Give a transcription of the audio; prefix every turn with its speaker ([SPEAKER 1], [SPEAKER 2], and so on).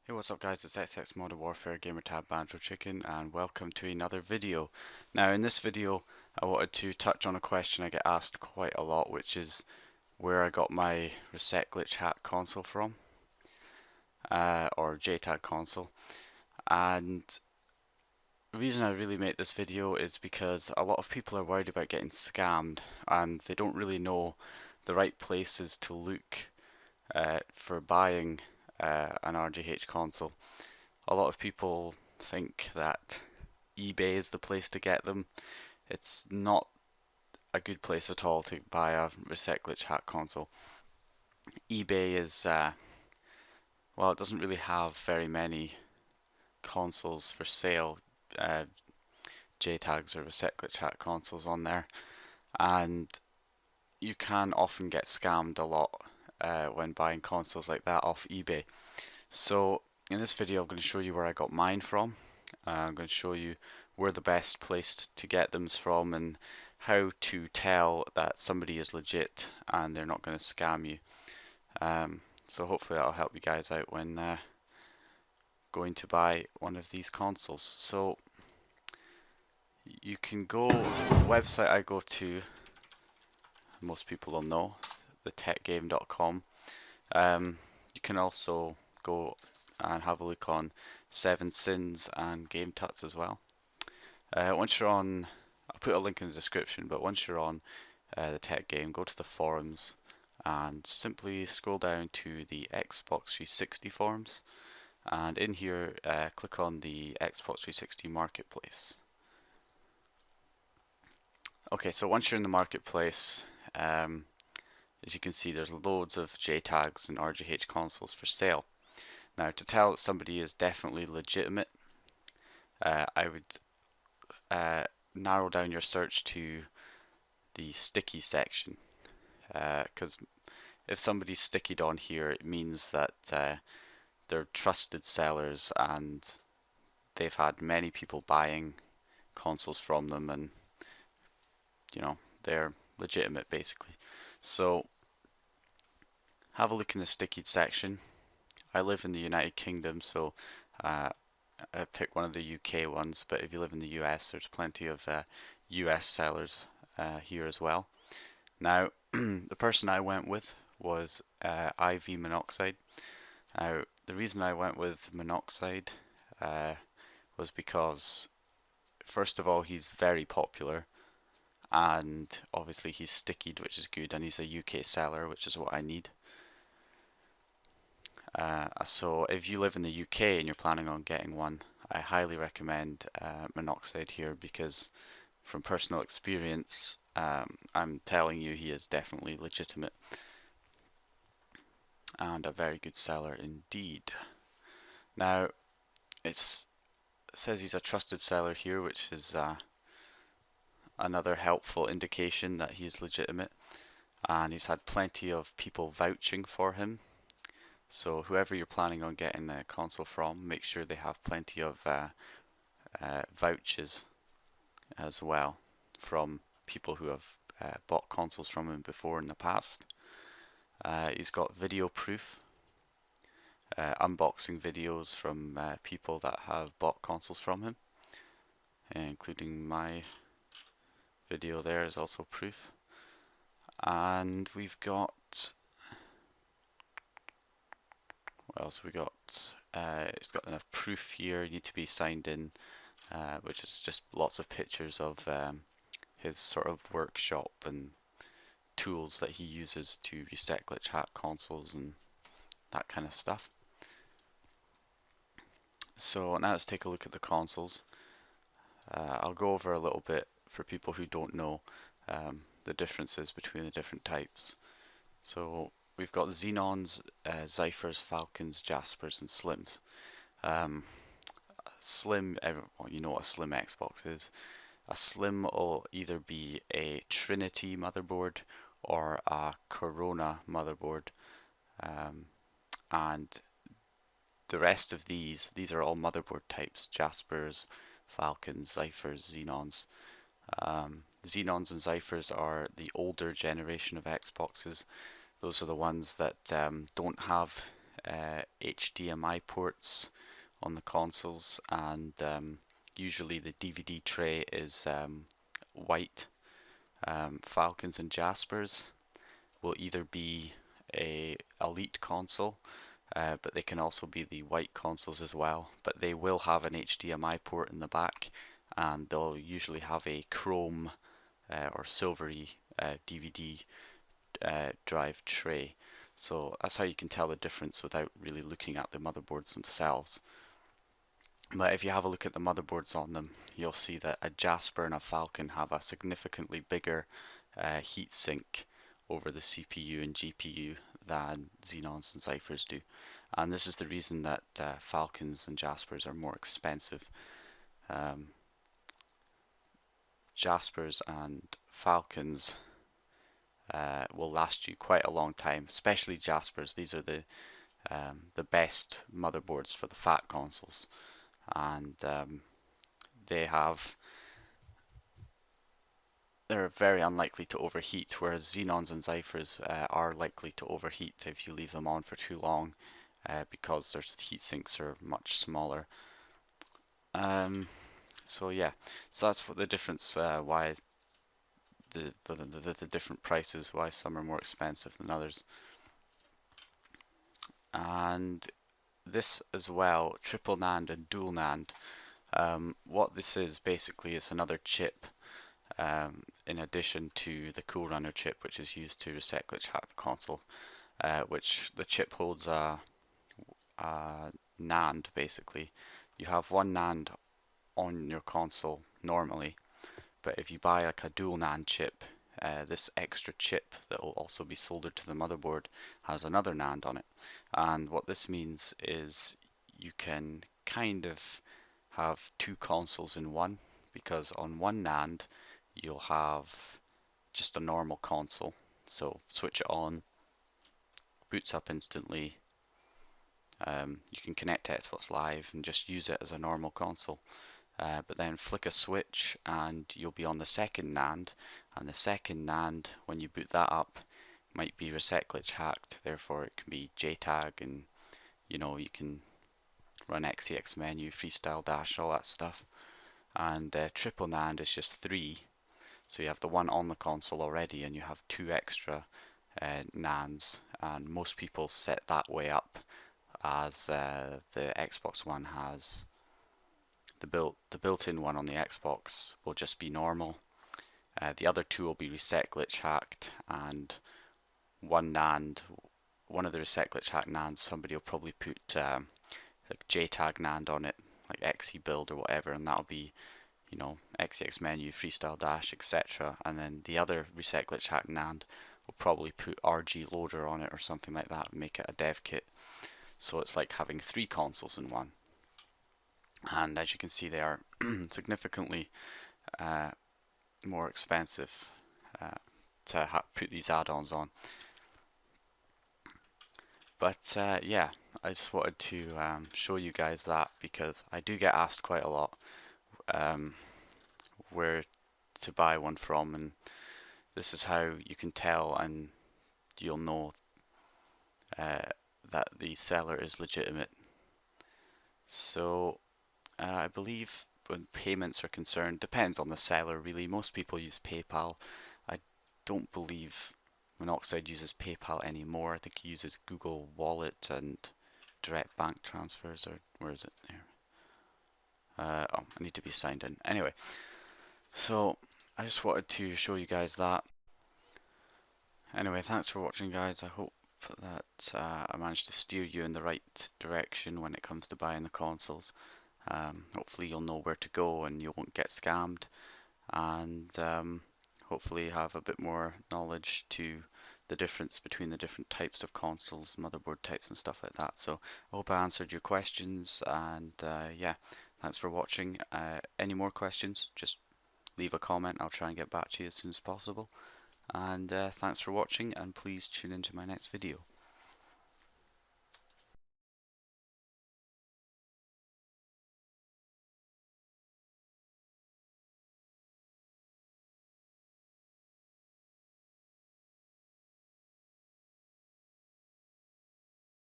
[SPEAKER 1] Hey, what's up guys, it's XX Modern Warfare Gamertab Banjo Chicken and welcome to another video. Now in this video I wanted to touch on a question I get asked quite a lot, which is where I got my Reset Glitch Hack console from, or Jtag console. And the reason I really make this video is because a lot of people are worried about getting scammed and they don't really know the right places to look for buying an RGH console. A lot of people think that eBay is the place to get them. It's not a good place at all to buy a Reset Glitch Hack console. eBay is, well, it doesn't really have very many consoles for sale, JTAGs or Reset Glitch Hack consoles on there, and you can often get scammed a lot when buying consoles like that off eBay. So in this video I'm going to show you where I got mine from. I'm going to show you where the best place to get them from and how to tell that somebody is legit and they're not going to scam you. So hopefully that'll help you guys out when going to buy one of these consoles. So you can go, the website I go to, most people will know, thetechgame.com. You can also go and have a look on 7sins and Game Tuts as well. Once you're on, I'll put a link in the description, but once you're on the Tech Game, go to the forums and simply scroll down to the Xbox 360 forums, and in here click on the Xbox 360 Marketplace. Okay, so once you're in the marketplace, as you can see, there's loads of JTAGs and RGH consoles for sale. Now, to tell that somebody is definitely legitimate, I would narrow down your search to the sticky section, because if somebody's stickied on here, it means that they're trusted sellers and they've had many people buying consoles from them, and you know, they're legitimate basically. So have a look in the stickied section. I live in the United Kingdom, so I pick one of the UK ones, but if you live in the US, there's plenty of US sellers here as well. Now, the person I went with was IV Monoxide. Now, the reason I went with Monoxide was because, first of all, he's very popular, and obviously he's stickied, which is good, and he's a UK seller, which is what I need. So if you live in the UK and you're planning on getting one, I highly recommend Monoxide here, because from personal experience, I'm telling you, he is definitely legitimate and a very good seller indeed. Now, it says he's a trusted seller here, which is another helpful indication that he's legitimate, and he's had plenty of people vouching for him. So whoever you're planning on getting a console from, make sure they have plenty of vouchers as well from people who have bought consoles from him before in the past. He's got video proof, unboxing videos from people that have bought consoles from him, including my video there is also proof. And we've got, what else we got? It's got enough proof here. You need to be signed in, which is just lots of pictures of his sort of workshop and tools that he uses to reset glitch hack consoles and that kind of stuff. So now let's take a look at the consoles. I'll go over a little bit for people who don't know the differences between the different types. So we've got Xenons, Zyphers, Falcons, Jaspers, and Slims. Slim, well, you know what a Slim Xbox is. A Slim will either be a Trinity motherboard or a Corona motherboard, and the rest of these are all motherboard types: Jaspers, Falcons, Zyphers, Xenons. Xenons and Zyphers are the older generation of Xboxes. Those are the ones that don't have HDMI ports on the consoles, and usually the DVD tray is white. Falcons and Jaspers will either be a Elite console, but they can also be the white consoles as well, but they will have an HDMI port in the back, and they'll usually have a chrome or silvery DVD drive tray. So that's how you can tell the difference without really looking at the motherboards themselves. But if you have a look at the motherboards on them, you'll see that a Jasper and a Falcon have a significantly bigger heatsink over the CPU and GPU than Xenons and Zyphers do. And this is the reason that Falcons and Jaspers are more expensive. Jaspers and Falcons will last you quite a long time, especially Jaspers. These are the best motherboards for the fat consoles, and they're very unlikely to overheat, whereas Xenons and Zyphers are likely to overheat if you leave them on for too long, because their heat sinks are much smaller. So yeah, so that's what the difference, why the different prices, why some are more expensive than others. And this as well, triple NAND and dual NAND. What this is basically is another chip in addition to the Cool Runner chip, which is used to reset glitch hack the console, which the chip holds a NAND basically. You have one NAND on your console normally, but if you buy like a dual NAND chip, this extra chip that will also be soldered to the motherboard has another NAND on it. And what this means is you can kind of have two consoles in one, because on one NAND you'll have just a normal console, so switch it on, boots up instantly. You can connect to Xbox Live and just use it as a normal console. But then flick a switch and you'll be on the second NAND, and the second NAND, when you boot that up, might be reset glitch hacked, therefore it can be Jtag, and you know, you can run XEX menu, freestyle dash, all that stuff. And triple NAND is just 3, so you have the one on the console already and you have 2 extra NANDs, and most people set that way up, as the Xbox One has the built-in one on the Xbox will just be normal. The other 2 will be reset glitch hacked, and one of the reset glitch hacked NANDs, somebody will probably put like Jtag NAND on it, like XE build or whatever, and that'll be, you know, XEX menu, freestyle dash, etc. And then the other reset glitch hacked NAND will probably put RG loader on it or something like that and make it a dev kit. So it's like having 3 consoles in one. And as you can see, they are significantly more expensive to put these add-ons on. But yeah, I just wanted to show you guys that, because I do get asked quite a lot where to buy one from, and this is how you can tell, and you'll know that the seller is legitimate. So I believe when payments are concerned, depends on the seller really. Most people use PayPal. I don't believe Monoxide uses PayPal anymore. I think he uses Google Wallet and direct bank transfers, or where is it? There. Oh, I need to be signed in. Anyway, so I just wanted to show you guys that. Anyway, thanks for watching, guys. I hope that I managed to steer you in the right direction when it comes to buying the consoles. Hopefully you'll know where to go and you won't get scammed, and hopefully have a bit more knowledge to the difference between the different types of consoles, motherboard types and stuff like that. So I hope I answered your questions, and yeah, thanks for watching. Any more questions, just leave a comment. I'll try and get back to you as soon as possible. And thanks for watching, and please tune into my next video.